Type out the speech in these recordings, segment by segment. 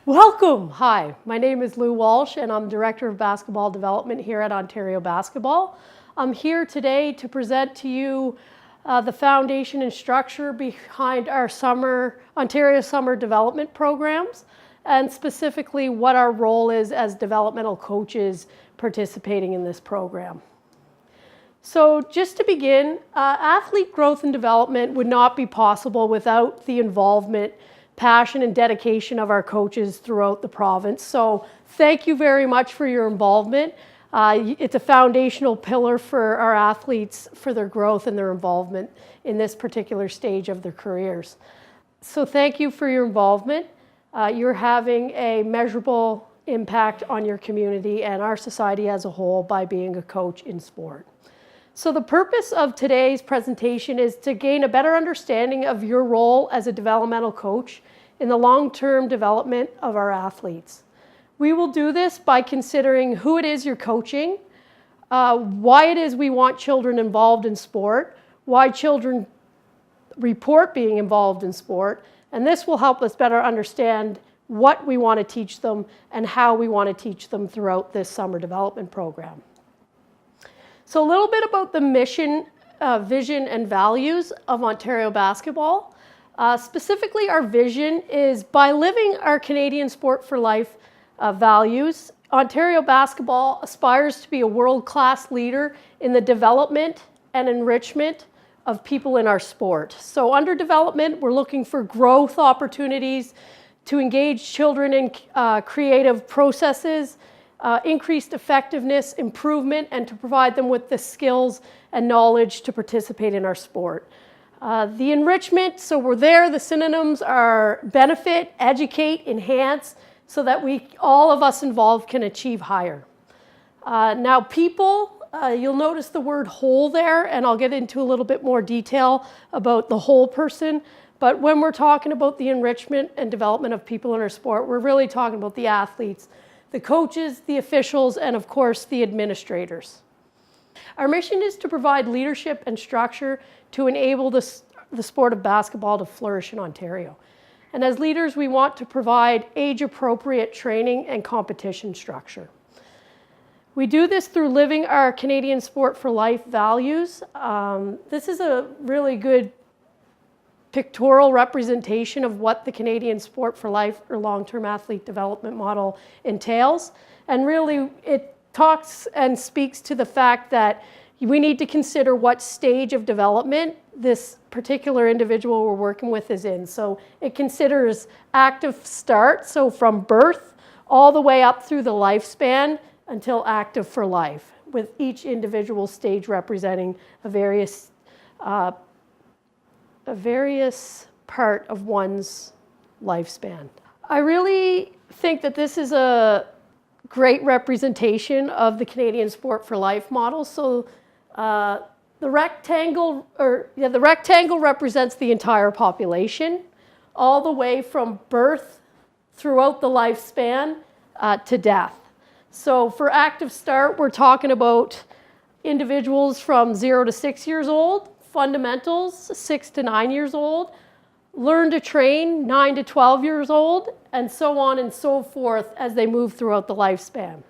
Welcome! Hi, my name is Walsh and I'm Director of Basketball Development here at Ontario Basketball. I'm here today to present to you the foundation and structure behind our Ontario Summer Development Programs, and specifically what our role is as developmental coaches participating in this program. So just to begin, athlete growth and development would not be possible without the involvement, passion, and dedication of our coaches throughout the province. So thank you very much for your involvement. It's a foundational pillar for our athletes for their growth and their involvement in this particular stage of their careers. So thank you for your involvement. You're having a measurable impact on your community and our society as a whole by being a coach in sport. So the purpose of today's presentation is to gain a better understanding of your role as a developmental coach in the long-term development of our athletes. We will do this by considering who it is you're coaching, why it is we want children involved in sport, why children report being involved in sport, and this will help us better understand what we want to teach them and how we want to teach them throughout this summer development program. So a little bit about the mission, vision, and values of Ontario Basketball. Specifically, our vision is by living our Canadian Sport for Life values, Ontario Basketball aspires to be a world-class leader in the development and enrichment of people in our sport. So under development, we're looking for growth opportunities to engage children in creative processes, increased effectiveness, improvement, and to provide them with the skills and knowledge to participate in our sport. The enrichment, so we're there, the synonyms are benefit, educate, enhance, so that all of us involved can achieve higher. Now people, you'll notice the word whole there, and I'll get into a little bit more detail about the whole person. But when we're talking about the enrichment and development of people in our sport, we're really talking about the athletes, the coaches, the officials, and of course the administrators. Our mission is to provide leadership and structure to enable the sport of basketball to flourish in Ontario. And as leaders, we want to provide age-appropriate training and competition structure. We do this through living our Canadian Sport for Life values. This is a really good pictorial representation of what the Canadian Sport for Life or long-term athlete development model entails. And really, it talks and speaks to the fact that we need to consider what stage of development this particular individual we're working with is in. So it considers active start, so from birth all the way up through the lifespan until active for life, with each individual stage representing a various part of one's lifespan. I really think that this is a great representation of the Canadian Sport for Life model. So the rectangle represents the entire population, all the way from birth throughout the lifespan to death. So for active start, we're talking about individuals from 0 to 6 years old, fundamentals 6 to 9 years old, learn to train 9 to 12 years old, and so on and so forth as they move throughout the lifespan.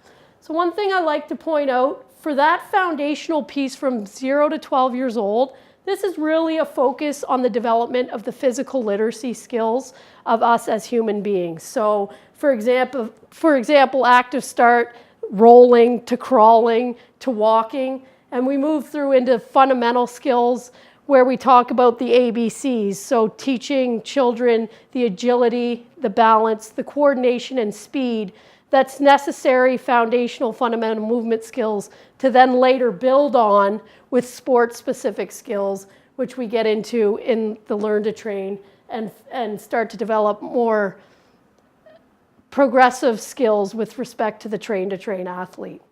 So one thing I like to point out, for that foundational piece from 0 to 12 years old, this is really a focus on the development of the physical literacy skills of us as human beings. So for example, active start, rolling to crawling to walking, and we move through into fundamental skills where we talk about the ABCs, so teaching children the agility, the balance, the coordination and speed that's necessary foundational fundamental movement skills to then later build on with sport-specific skills, which we get into in the Learn to Train and start to develop more progressive skills with respect to the Train to Train athlete.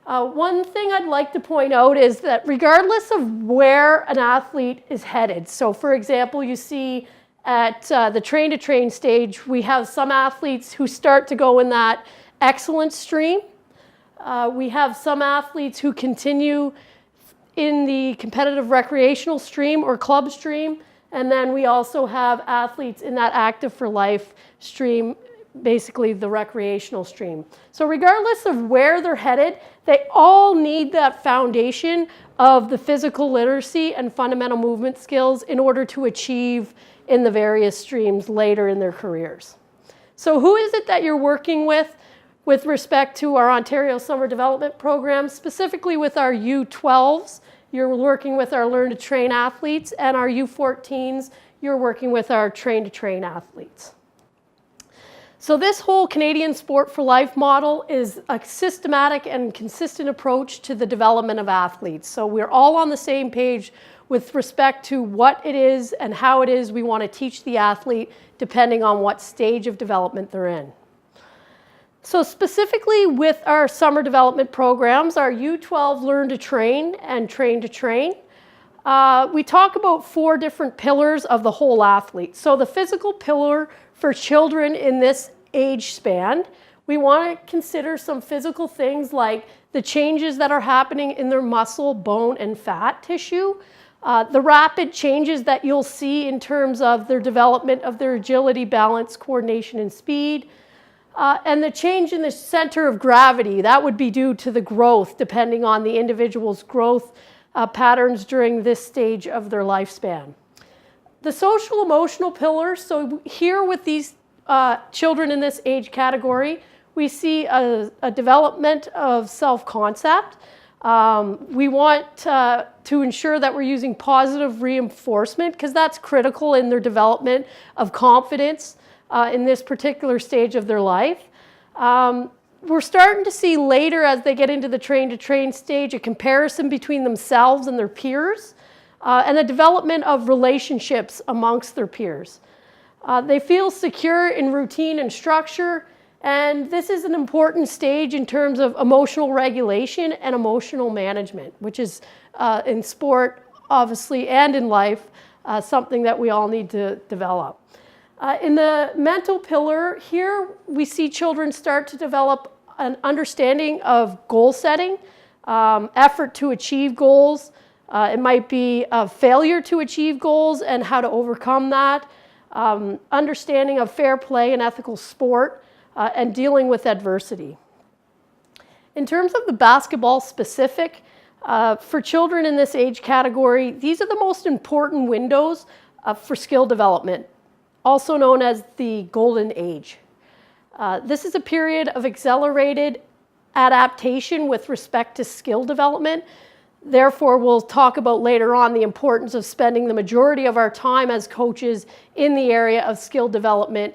One thing I'd like to point out is that regardless of where an athlete is headed, so for example, you see at the Train to Train stage, we have some athletes who start to go in that excellence stream. We have some athletes who continue in the competitive recreational stream or club stream, and then we also have athletes in that active for life stream basically the recreational stream. So regardless of where they're headed, they all need that foundation of the physical literacy and fundamental movement skills in order to achieve in the various streams later in their careers. So who is it that you're working with respect to our Ontario Summer Development Program, specifically with our U12s? You're working with our Learn to Train athletes, and our U14s, you're working with our Train to Train athletes. So this whole Canadian Sport for Life model is a systematic and consistent approach to the development of athletes. So we're all on the same page with respect to what it is and how it is we want to teach the athlete depending on what stage of development they're in. So specifically with our summer development programs, our U12 Learn to Train and Train to Train, we talk about 4 different pillars of the whole athlete. So the physical pillar for children in this age span, we want to consider some physical things like the changes that are happening in their muscle, bone, and fat tissue, the rapid changes that you'll see in terms of their development of their agility, balance, coordination, and speed, and the change in the center of gravity. That would be due to the growth, depending on the individual's growth patterns during this stage of their lifespan. The social emotional pillar, so here with these children in this age category, we see a development of self-concept. We want to ensure that we're using positive reinforcement because that's critical in their development of confidence in this particular stage of their life. We're starting to see later as they get into the train to train stage a comparison between themselves and their peers and a development of relationships amongst their peers. They feel secure in routine and structure, and this is an important stage in terms of emotional regulation and emotional management, which is in sport, obviously, and in life, something that we all need to develop. In the mental pillar, here we see children start to develop an understanding of goal setting, effort to achieve goals. It might be a failure to achieve goals and how to overcome that, understanding of fair play and ethical sport, and dealing with adversity. In terms of the basketball specific, for children in this age category, these are the most important windows for skill development, also known as the golden age. This is a period of accelerated adaptation with respect to skill development. Therefore, we'll talk about later on the importance of spending the majority of our time as coaches in the area of skill development,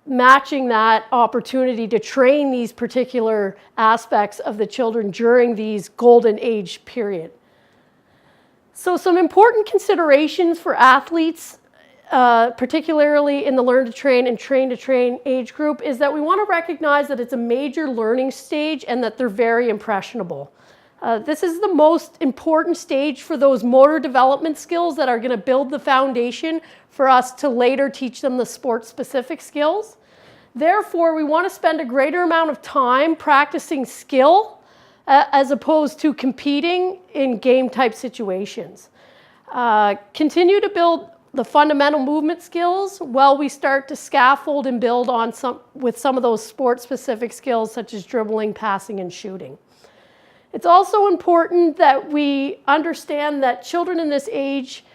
matching that opportunity to train these particular aspects of the children during these golden age period. So some important considerations for athletes, particularly in the Learn to Train and Train to Train age group, is that we want to recognize that it's a major learning stage and that they're very impressionable. This is the most important stage for those motor development skills that are going to build the foundation for us to later teach them the sport-specific skills. Therefore, we want to spend a greater amount of time practicing skill as opposed to competing in game-type situations. Continue to build the fundamental movement skills while we start to scaffold and build on with some of those sport-specific skills such as dribbling, passing, and shooting. It's also important that we understand that children in this age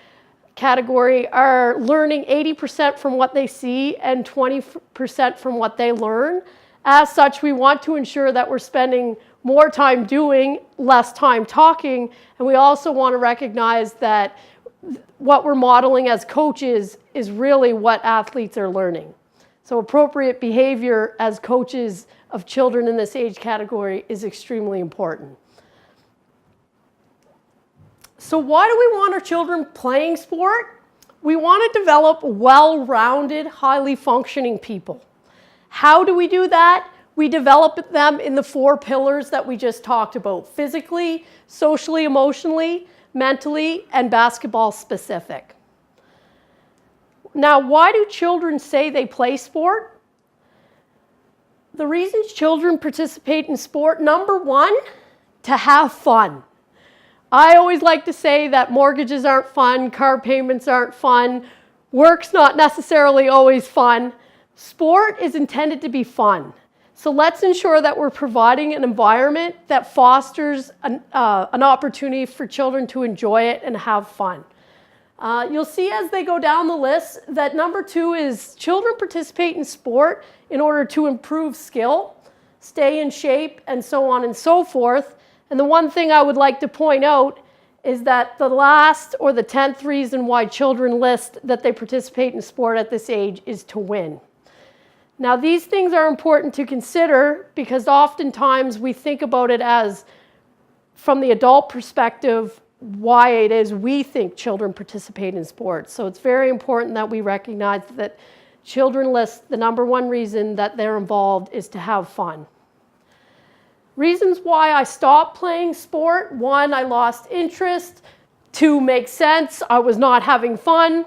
category are learning 80% from what they see and 20% from what they learn. As such, we want to ensure that we're spending more time doing, less time talking, and we also want to recognize that what we're modeling as coaches is really what athletes are learning. So appropriate behavior as coaches of children in this age category is extremely important. So why do we want our children playing sport? We want to develop well-rounded, highly functioning people. How do we do that? We develop them in the 4 pillars that we just talked about: physically, socially, emotionally, mentally, and basketball specific. Now, why do children say they play sport? The reasons children participate in sport: number 1, to have fun. I always like to say that mortgages aren't fun, car payments aren't fun, work's not necessarily always fun. Sport is intended to be fun. So let's ensure that we're providing an environment that fosters an opportunity for children to enjoy it and have fun. You'll see as they go down the list that number 2 is children participate in sport in order to improve skill, stay in shape, and so on and so forth. And the one thing I would like to point out is that the last or the 10th reason why children list that they participate in sport at this age is to win. Now, these things are important to consider because oftentimes we think about it as, from the adult perspective, why it is we think children participate in sports. So it's very important that we recognize that children list the number 1 reason that they're involved is to have fun. Reasons why I stopped playing sport: 1, I lost interest; 2, makes sense, I was not having fun.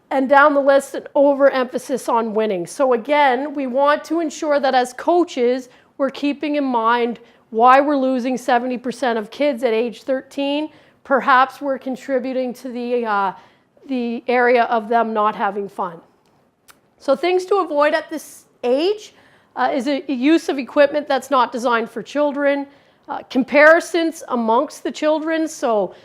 And down the list, an overemphasis on winning. So again, we want to ensure that as coaches, we're keeping in mind why we're losing 70% of kids at age 13. Perhaps we're contributing to the area of them not having fun. So things to avoid at this age is a use of equipment that's not designed for children, comparisons amongst the children, so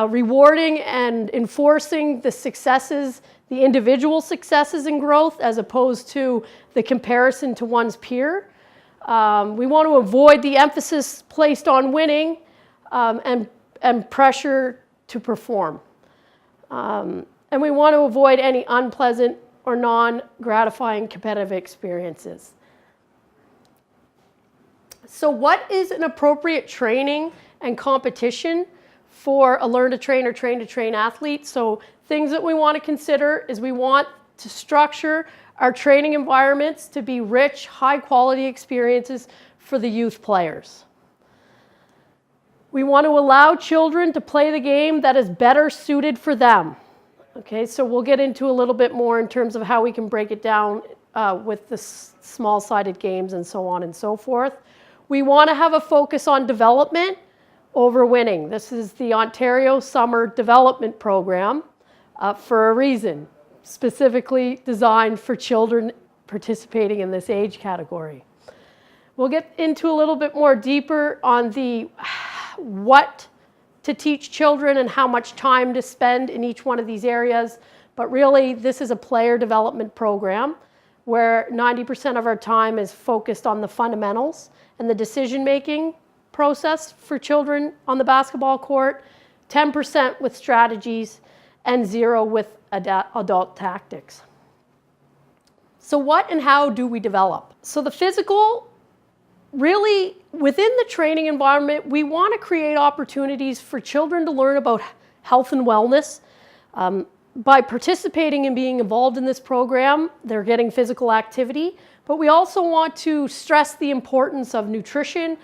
rewarding and enforcing the successes, the individual successes and growth, as opposed to the comparison to one's peer. We want to avoid the emphasis placed on winning and pressure to perform. And we want to avoid any unpleasant or non-gratifying competitive experiences. So what is an appropriate training and competition for a learn-to-train or train-to-train athlete? So things that we want to consider is we want to structure our training environments to be rich, high-quality experiences for the youth players. We want to allow children to play the game that is better suited for them. Okay, so we'll get into a little bit more in terms of how we can break it down with the small-sided games and so on and so forth. We want to have a focus on development over winning. This is the Ontario Summer Development Program for a reason, specifically designed for children participating in this age category. We'll get into a little bit more deeper on the what to teach children and how much time to spend in each one of these areas, but really this is a player development program where 90% of our time is focused on the fundamentals and the decision-making process for children on the basketball court, 10% with strategies, and 0 with adult tactics. So what and how do we develop? So the physical, really within the training environment, we want to create opportunities for children to learn about health and wellness. By participating and being involved in this program, they're getting physical activity, but we also want to stress the importance of nutrition,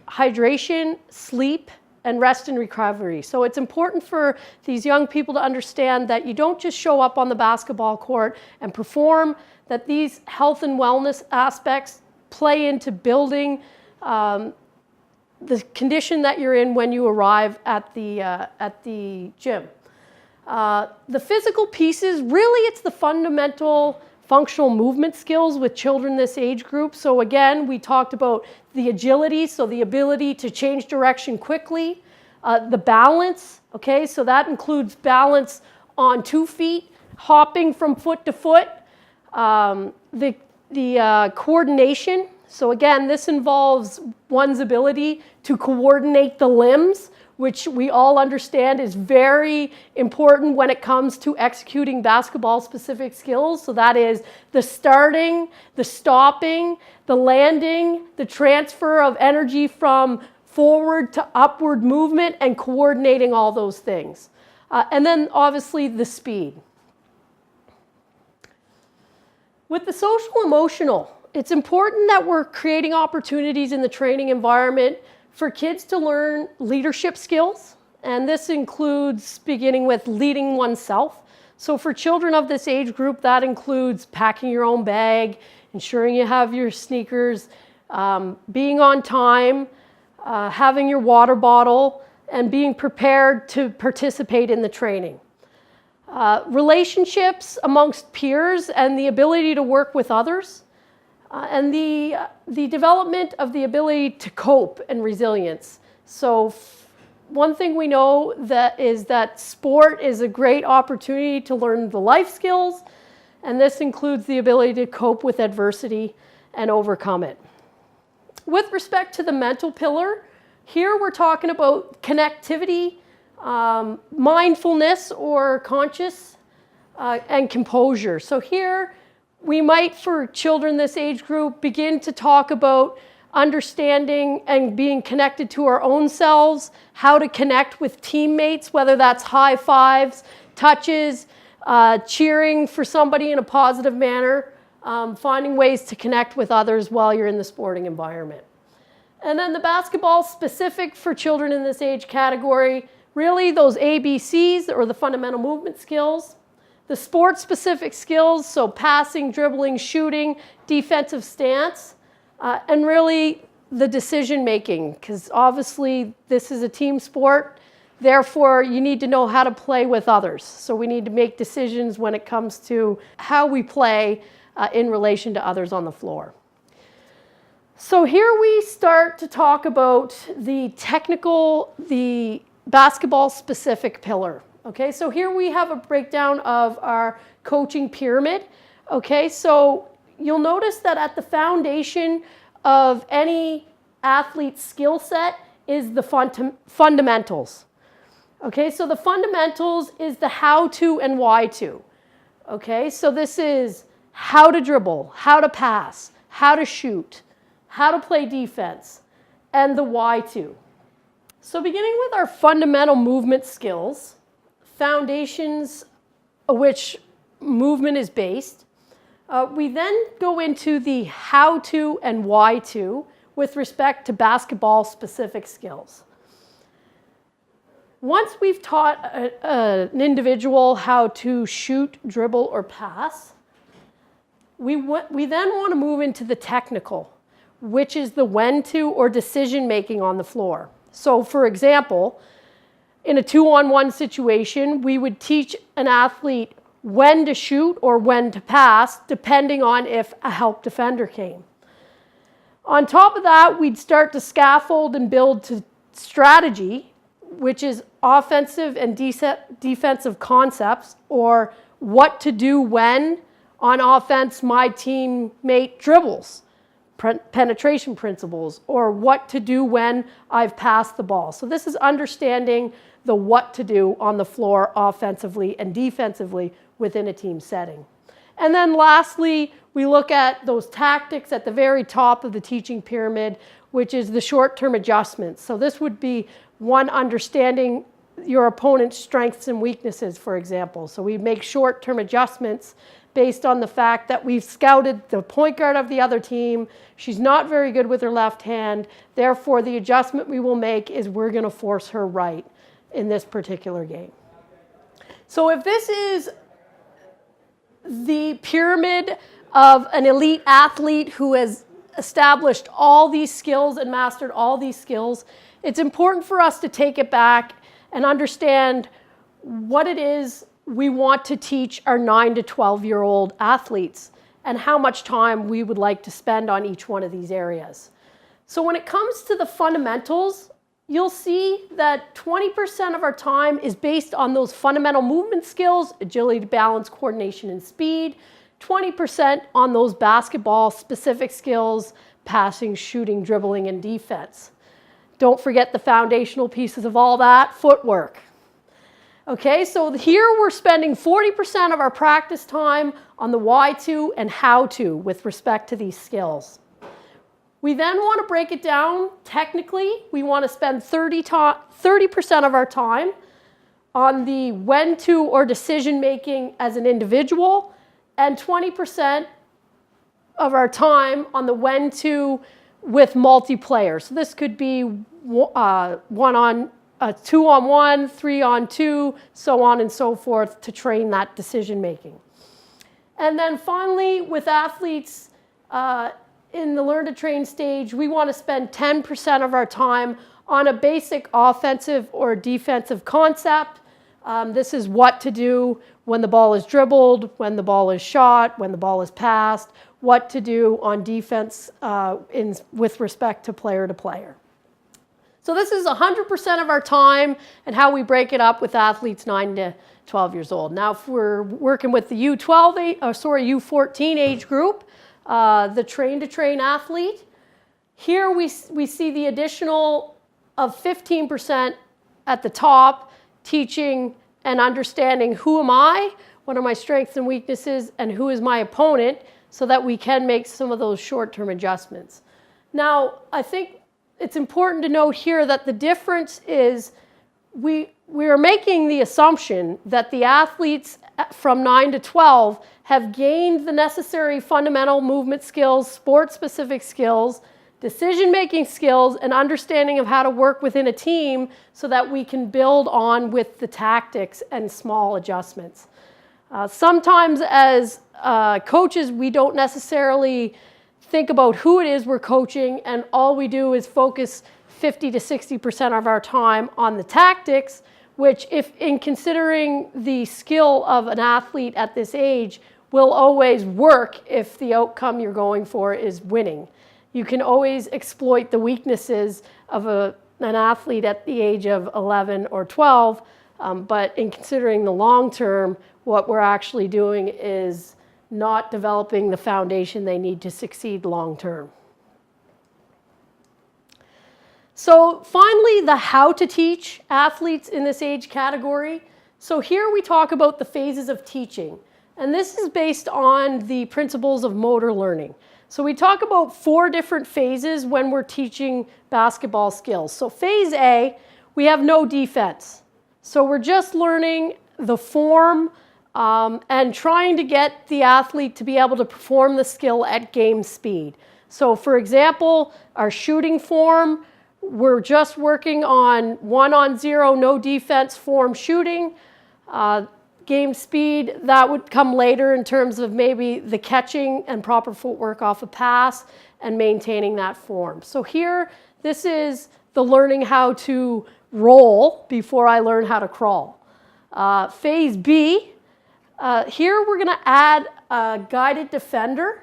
hydration, sleep, and rest and recovery. So it's important for these young people to understand that you don't just show up on the basketball court and perform, that these health and wellness aspects play into building the condition that you're in when you arrive at the gym. The physical pieces, really it's the fundamental functional movement skills with children this age group. So again, we talked about the agility, so the ability to change direction quickly, the balance, okay, so that includes balance on 2 feet, hopping from foot to foot, the coordination. So again, this involves one's ability to coordinate the limbs, which we all understand is very important when it comes to executing basketball-specific skills. So that is the starting, the stopping, the landing, the transfer of energy from forward to upward movement, and coordinating all those things. And then obviously the speed. With the social emotional, it's important that we're creating opportunities in the training environment for kids to learn leadership skills, and this includes beginning with leading oneself. So for children of this age group, that includes packing your own bag, ensuring you have your sneakers, being on time, having your water bottle, and being prepared to participate in the training. relationships amongst peers and the ability to work with others, and the development of the ability to cope and resilience. So one thing we know is that sport is a great opportunity to learn the life skills, and this includes the ability to cope with adversity and overcome it. With respect to the mental pillar, here we're talking about connectivity, mindfulness or conscious, and composure. So here we might, for children this age group, begin to talk about understanding and being connected to our own selves, how to connect with teammates, whether that's high fives, touches, cheering for somebody in a positive manner, finding ways to connect with others while you're in the sporting environment. And then the basketball specific for children in this age category, really those ABCs, or the fundamental movement skills. The sport-specific skills, so passing, dribbling, shooting, defensive stance, and really the decision-making, because obviously this is a team sport. Therefore, you need to know how to play with others. So we need to make decisions when it comes to how we play in relation to others on the floor. So here we start to talk about the technical, the basketball-specific pillar. Okay, so here we have a breakdown of our coaching pyramid. Okay, so you'll notice that at the foundation of any athlete's skill set is the fundamentals. Okay, so the fundamentals is the how to and why to. Okay, so this is how to dribble, how to pass, how to shoot, how to play defense, and the why to. So beginning with our fundamental movement skills, foundations of which movement is based, we then go into the how to and why to with respect to basketball specific skills. Once we've taught an individual how to shoot, dribble, or pass, we then want to move into the technical, which is the when to or decision making on the floor. So for example, in a 2-on-1 situation, we would teach an athlete when to shoot or when to pass, depending on if a help defender came. On top of that, we'd start to scaffold and build to strategy, which is offensive and defensive concepts, or what to do when on offense my teammate dribbles, penetration principles, or what to do when I've passed the ball. So this is understanding the what to do on the floor offensively and defensively within a team setting. And then lastly, we look at those tactics at the very top of the teaching pyramid, which is the short-term adjustments. So this would be one, understanding your opponent's strengths and weaknesses, for example. So we make short-term adjustments based on the fact that we've scouted the point guard of the other team. She's not very good with her left hand. Therefore, the adjustment we will make is we're going to force her right in this particular game. So if this is the pyramid of an elite athlete who has established all these skills and mastered all these skills, it's important for us to take it back and understand what it is we want to teach our 9 to 12-year-old athletes and how much time we would like to spend on each one of these areas. So when it comes to the fundamentals, you'll see that 20% of our time is based on those fundamental movement skills, agility, balance, coordination, and speed. 20% on those basketball-specific skills, passing, shooting, dribbling, and defense. Don't forget the foundational pieces of all that, footwork. Okay, so here we're spending 40% of our practice time on the why to and how to with respect to these skills. We then want to break it down technically. We want to spend 30% of our time on the when to or decision making as an individual, and 20% of our time on the when to with multiplayer. So this could be 2-on-1, 3-on-2, so on and so forth to train that decision making. And then finally, with athletes in the learn to train stage, we want to spend 10% of our time on a basic offensive or defensive concept, This is what to do when the ball is dribbled, when the ball is shot, when the ball is passed, what to do on defense with respect to player. So this is 100% of our time and how we break it up with athletes 9 to 12 years old. Now, if we're working with the U14 age group, the train-to-train athlete, here we see the additional of 15% at the top, teaching and understanding who am I, what are my strengths and weaknesses, and who is my opponent, so that we can make some of those short-term adjustments. Now, I think it's important to note here that the difference is we are making the assumption that the athletes from 9 to 12 have gained the necessary fundamental movement skills, sport-specific skills, decision-making skills, and understanding of how to work within a team so that we can build on with the tactics and small adjustments. Sometimes as coaches, we don't necessarily think about who it is we're coaching, and all we do is focus 50 to 60% of our time on the tactics, which, if in considering the skill of an athlete at this age, will always work if the outcome you're going for is winning. You can always exploit the weaknesses of an athlete at the age of 11 or 12, but in considering the long term, what we're actually doing is not developing the foundation they need to succeed long term. So finally, the how to teach athletes in this age category. So here we talk about the phases of teaching, and this is based on the principles of motor learning. So we talk about 4 different phases when we're teaching basketball skills. So phase A, we have no defense. So we're just learning the form and trying to get the athlete to be able to perform the skill at game speed. So for example, our shooting form, we're just working on 1-on-0, no defense form shooting. Game speed, that would come later in terms of maybe the catching and proper footwork off a pass and maintaining that form. So here, this is the learning how to roll before I learn how to crawl. Phase B, here we're going to add a guided defender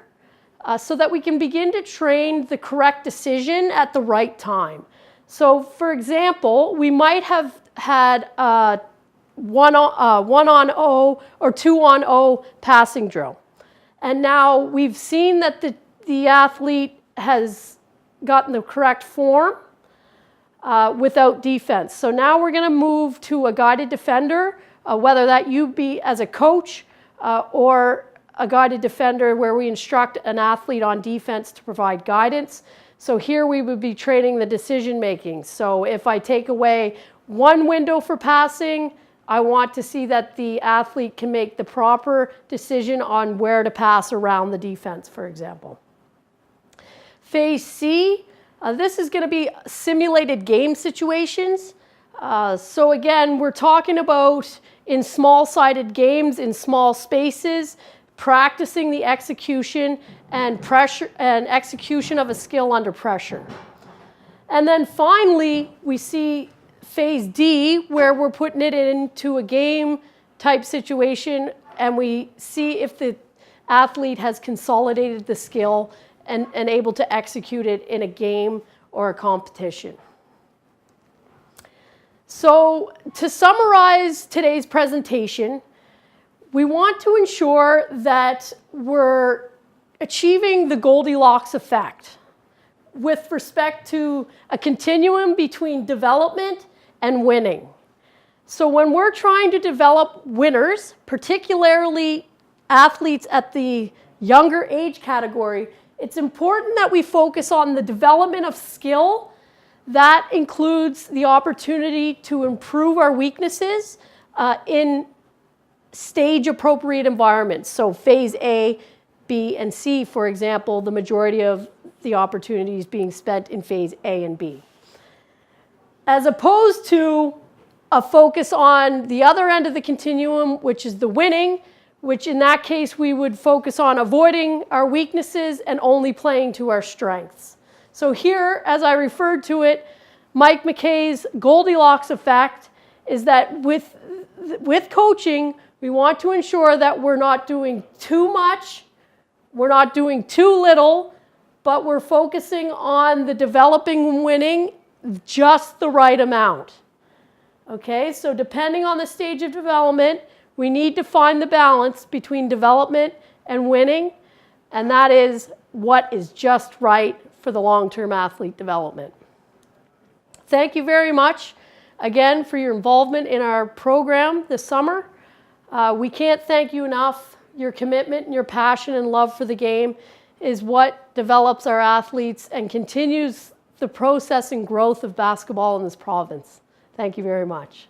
so that we can begin to train the correct decision at the right time. So for example, we might have had a 1-on-0 or 2-on-0 passing drill. And now we've seen that the athlete has gotten the correct form without defense. So now we're going to move to a guided defender, whether that you be as a coach or a guided defender where we instruct an athlete on defense to provide guidance. So here we would be training the decision making. So if I take away one window for passing, I want to see that the athlete can make the proper decision on where to pass around the defense, for example. Phase C, this is going to be simulated game situations. So again, we're talking about in small-sided games, in small spaces, practicing the execution and execution of a skill under pressure. And then finally, we see phase D, where we're putting it into a game type situation, and we see if the athlete has consolidated the skill and able to execute it in a game or a competition. So to summarize today's presentation, we want to ensure that we're achieving the Goldilocks effect with respect to a continuum between development and winning. So when we're trying to develop winners, particularly athletes at the younger age category, it's important that we focus on the development of skill. That includes the opportunity to improve our weaknesses in stage-appropriate environments. So phase A, B, and C, for example, the majority of the opportunities being spent in phase A and B. As opposed to a focus on the other end of the continuum, which is the winning, which in that case we would focus on avoiding our weaknesses and only playing to our strengths. So here, as I referred to it, Mike McKay's Goldilocks effect is that with coaching, we want to ensure that we're not doing too much, we're not doing too little, but we're focusing on the developing and winning just the right amount. Okay, so depending on the stage of development, we need to find the balance between development and winning, and that is what is just right for the long-term athlete development. Thank you very much again for your involvement in our program this summer. We can't thank you enough. Your commitment and your passion and love for the game is what develops our athletes and continues the process and growth of basketball in this province. Thank you very much.